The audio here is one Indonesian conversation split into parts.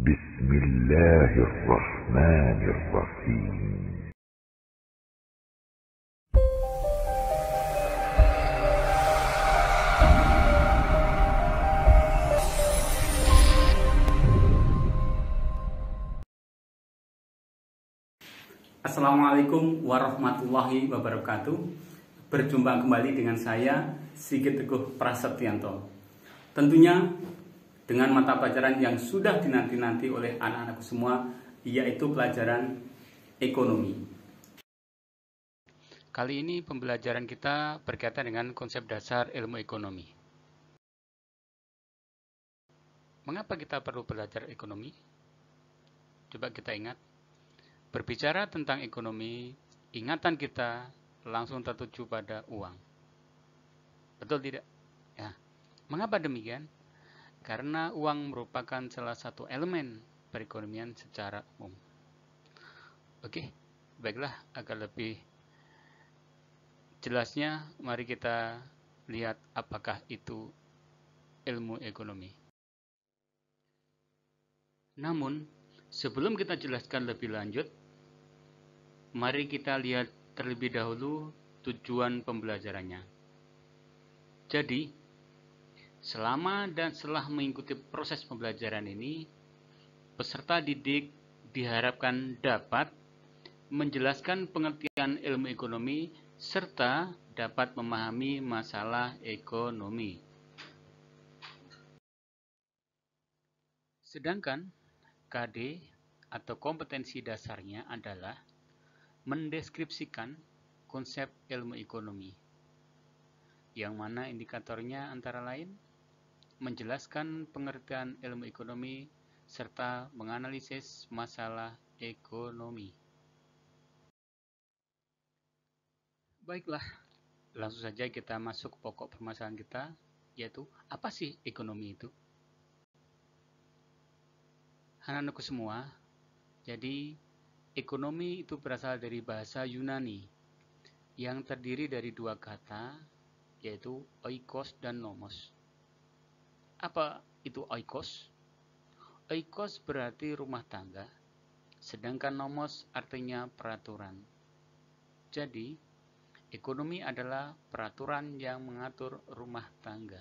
بسم الله الرحمن الرحيم. Assalamualaikum warahmatullahi wabarakatuh. Berjumpa kembali dengan saya Sigit Teguh Prasetyanto. Tentunya dengan mata pelajaran yang sudah dinanti-nanti oleh anak-anakku semua, yaitu pelajaran ekonomi. Kali ini pembelajaran kita berkaitan dengan konsep dasar ilmu ekonomi. Mengapa kita perlu belajar ekonomi? Coba kita ingat. Berbicara tentang ekonomi, ingatan kita langsung tertuju pada uang. Betul tidak? Ya. Mengapa demikian? Karena uang merupakan salah satu elemen perekonomian secara umum. Oke, baiklah, agar lebih jelasnya, mari kita lihat apakah itu ilmu ekonomi. Namun, sebelum kita jelaskan lebih lanjut, mari kita lihat terlebih dahulu tujuan pembelajarannya. Jadi, selama dan setelah mengikuti proses pembelajaran ini, peserta didik diharapkan dapat menjelaskan pengertian ilmu ekonomi serta dapat memahami masalah ekonomi. Sedangkan KD atau kompetensi dasarnya adalah mendeskripsikan konsep ilmu ekonomi, yang mana indikatornya antara lain menjelaskan pengertian ilmu ekonomi serta menganalisis masalah ekonomi. Baiklah, langsung saja kita masuk ke pokok permasalahan kita, yaitu apa sih ekonomi itu? Anak-anakku semua, jadi ekonomi itu berasal dari bahasa Yunani yang terdiri dari dua kata, yaitu oikos dan nomos. Apa itu oikos? Oikos berarti rumah tangga, sedangkan nomos artinya peraturan. Jadi, ekonomi adalah peraturan yang mengatur rumah tangga.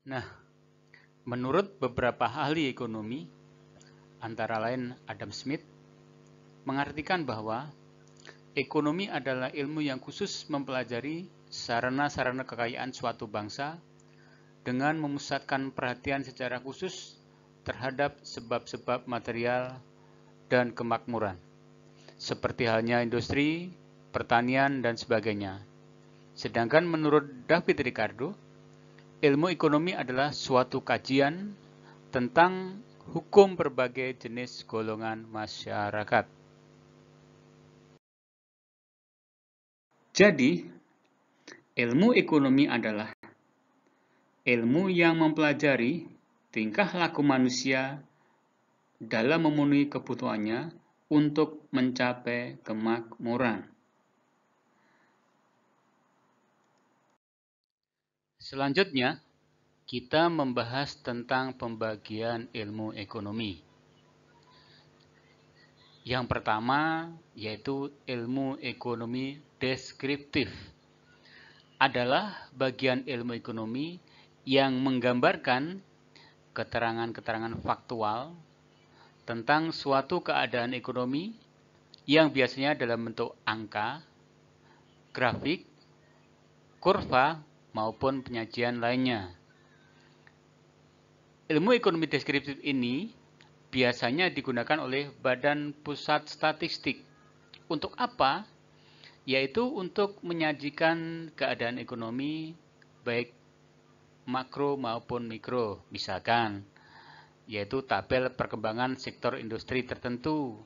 Nah, menurut beberapa ahli ekonomi, antara lain Adam Smith, mengartikan bahwa ekonomi adalah ilmu yang khusus mempelajari sarana-sarana kekayaan suatu bangsa dengan memusatkan perhatian secara khusus terhadap sebab-sebab material dan kemakmuran, seperti halnya industri, pertanian, dan sebagainya. Sedangkan menurut David Ricardo, ilmu ekonomi adalah suatu kajian tentang hukum berbagai jenis golongan masyarakat. Jadi, ilmu ekonomi adalah ilmu yang mempelajari tingkah laku manusia dalam memenuhi kebutuhannya untuk mencapai kemakmuran. Selanjutnya, kita membahas tentang pembagian ilmu ekonomi. Yang pertama, yaitu ilmu ekonomi deskriptif. Adalah bagian ilmu ekonomi yang menggambarkan keterangan-keterangan faktual tentang suatu keadaan ekonomi yang biasanya dalam bentuk angka, grafik, kurva, maupun penyajian lainnya. Ilmu ekonomi deskriptif ini biasanya digunakan oleh Badan Pusat Statistik. Untuk apa? Yaitu untuk menyajikan keadaan ekonomi baik makro maupun mikro, misalkan yaitu tabel perkembangan sektor industri tertentu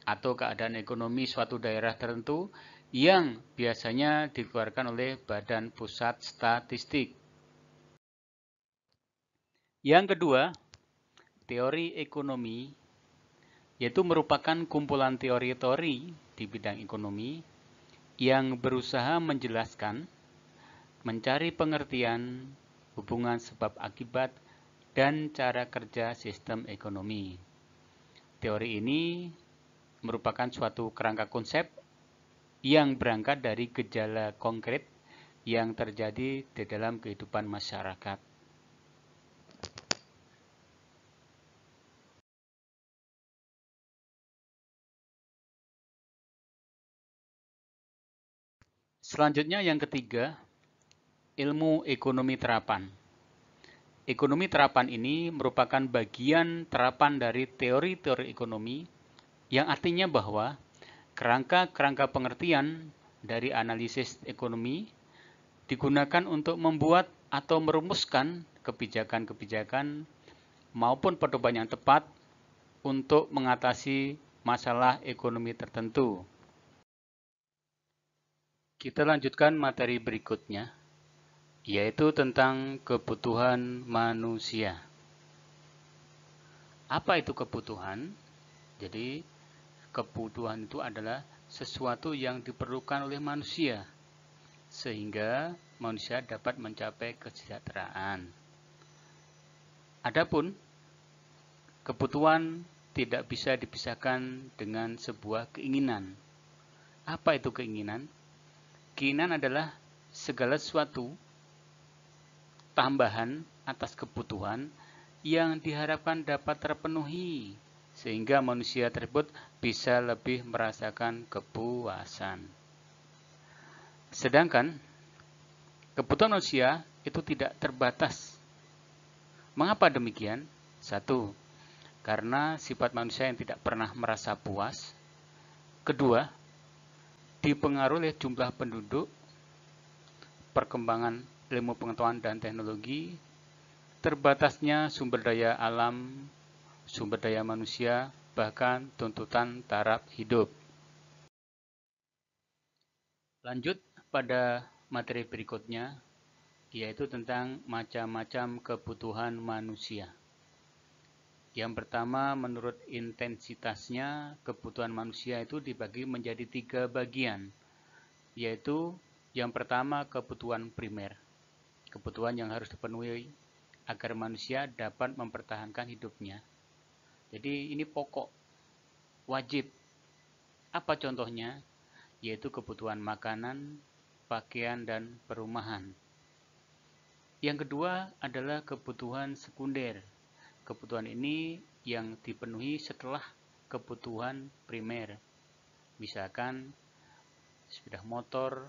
atau keadaan ekonomi suatu daerah tertentu yang biasanya dikeluarkan oleh Badan Pusat Statistik. Yang kedua, teori ekonomi, yaitu merupakan kumpulan teori-teori di bidang ekonomi yang berusaha menjelaskan, mencari pengertian, hubungan sebab akibat, dan cara kerja sistem ekonomi. Teori ini merupakan suatu kerangka konsep yang berangkat dari gejala konkret yang terjadi di dalam kehidupan masyarakat. Selanjutnya yang ketiga, ilmu ekonomi terapan. Ekonomi terapan ini merupakan bagian terapan dari teori-teori ekonomi yang artinya bahwa kerangka-kerangka pengertian dari analisis ekonomi digunakan untuk membuat atau merumuskan kebijakan-kebijakan maupun pedoman yang tepat untuk mengatasi masalah ekonomi tertentu. Kita lanjutkan materi berikutnya, yaitu tentang kebutuhan manusia. Apa itu kebutuhan? Jadi, kebutuhan itu adalah sesuatu yang diperlukan oleh manusia, sehingga manusia dapat mencapai kesejahteraan. Adapun, kebutuhan tidak bisa dipisahkan dengan sebuah keinginan. Apa itu keinginan? Keinginan adalah segala sesuatu tambahan atas kebutuhan yang diharapkan dapat terpenuhi, sehingga manusia tersebut bisa lebih merasakan kepuasan. Sedangkan kebutuhan manusia itu tidak terbatas. Mengapa demikian? 1. Karena sifat manusia yang tidak pernah merasa puas. 2. Dipengaruhi oleh jumlah penduduk, perkembangan ilmu pengetahuan dan teknologi, terbatasnya sumber daya alam, sumber daya manusia, bahkan tuntutan taraf hidup. Lanjut pada materi berikutnya, yaitu tentang macam-macam kebutuhan manusia. Yang pertama, menurut intensitasnya, kebutuhan manusia itu dibagi menjadi 3 bagian, yaitu yang pertama kebutuhan primer, kebutuhan yang harus dipenuhi agar manusia dapat mempertahankan hidupnya. Jadi ini pokok, wajib. Apa contohnya? Yaitu kebutuhan makanan, pakaian, dan perumahan. Yang kedua adalah kebutuhan sekunder. Kebutuhan ini yang dipenuhi setelah kebutuhan primer. Misalkan sepeda motor,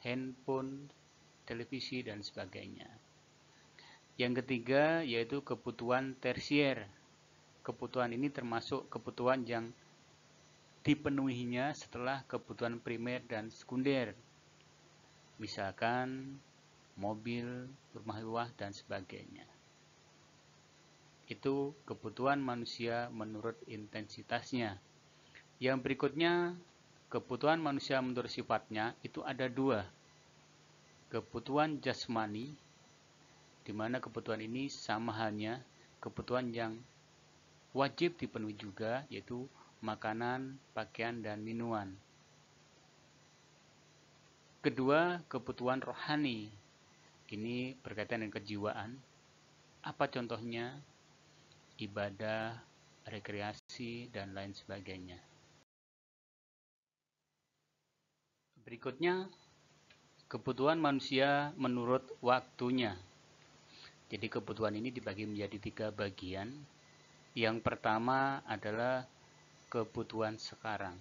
handphone, televisi, dan sebagainya. Yang ketiga yaitu kebutuhan tersier. Kebutuhan ini termasuk kebutuhan yang dipenuhinya setelah kebutuhan primer dan sekunder. Misalkan mobil, rumah mewah, dan sebagainya. Itu kebutuhan manusia menurut intensitasnya. Yang berikutnya, kebutuhan manusia menurut sifatnya itu ada 2. Kebutuhan jasmani, di mana kebutuhan ini sama halnya kebutuhan yang wajib dipenuhi juga, yaitu makanan, pakaian, dan minuman. Kedua, kebutuhan rohani. Ini berkaitan dengan kejiwaan. Apa contohnya? Ibadah, rekreasi, dan lain sebagainya. Berikutnya, kebutuhan manusia menurut waktunya. Jadi kebutuhan ini dibagi menjadi 3 bagian. Yang pertama adalah kebutuhan sekarang.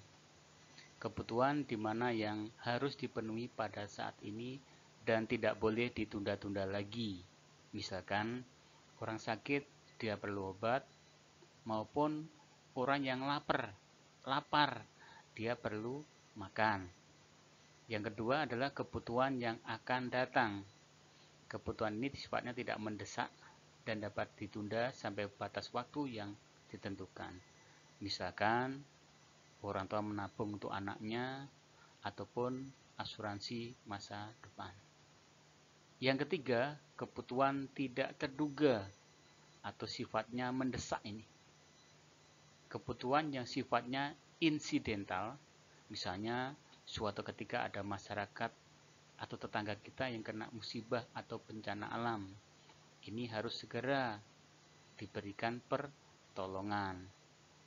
Kebutuhan di mana yang harus dipenuhi pada saat ini dan tidak boleh ditunda-tunda lagi. Misalkan orang sakit, dia perlu obat, maupun orang yang lapar, dia perlu makan. Yang kedua adalah kebutuhan yang akan datang. Kebutuhan ini sifatnya tidak mendesak dan dapat ditunda sampai batas waktu yang ditentukan. Misalkan orang tua menabung untuk anaknya ataupun asuransi masa depan. Yang ketiga, kebutuhan tidak terduga atau sifatnya mendesak ini. Kebutuhan yang sifatnya insidental, misalnya suatu ketika ada masyarakat atau tetangga kita yang kena musibah atau bencana alam, ini harus segera diberikan pertolongan.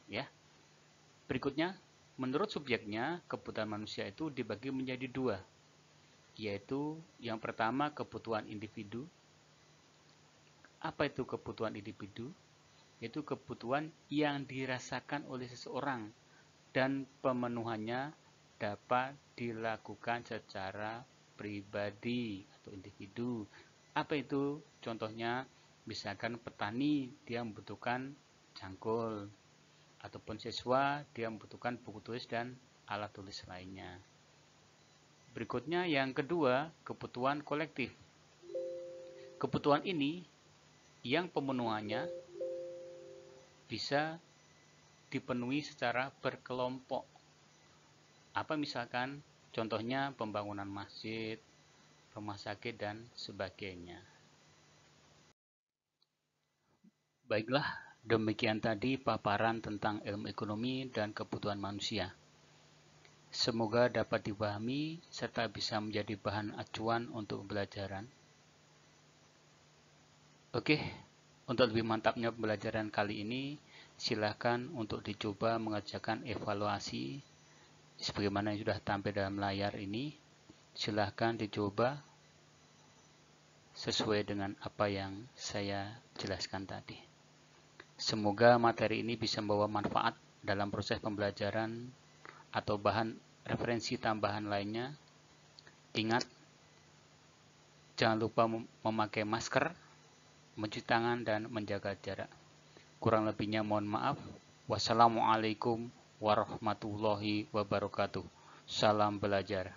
Ya. Berikutnya, menurut subjeknya, kebutuhan manusia itu dibagi menjadi dua, yaitu yang pertama kebutuhan individu. Apa itu kebutuhan individu? Yaitu kebutuhan yang dirasakan oleh seseorang dan pemenuhannya dapat dilakukan secara pribadi atau individu. Apa itu? Contohnya, misalkan petani dia membutuhkan cangkul, ataupun siswa dia membutuhkan buku tulis dan alat tulis lainnya. Berikutnya yang kedua, kebutuhan kolektif. Kebutuhan ini yang pemenuhannya bisa dipenuhi secara berkelompok. Apa misalkan? Contohnya pembangunan masjid, rumah sakit, dan sebagainya. Baiklah, demikian tadi paparan tentang ilmu ekonomi dan kebutuhan manusia. Semoga dapat dipahami serta bisa menjadi bahan acuan untuk pembelajaran. Oke, untuk lebih mantapnya pembelajaran kali ini, silakan untuk dicoba mengerjakan evaluasi sebagaimana yang sudah tampil dalam layar ini. Silakan dicoba sesuai dengan apa yang saya jelaskan tadi. Semoga materi ini bisa membawa manfaat dalam proses pembelajaran atau bahan referensi tambahan lainnya. Ingat, jangan lupa memakai masker, mencuci tangan, dan menjaga jarak. Kurang lebihnya mohon maaf. Wassalamualaikum warahmatullahi wabarakatuh. Salam belajar.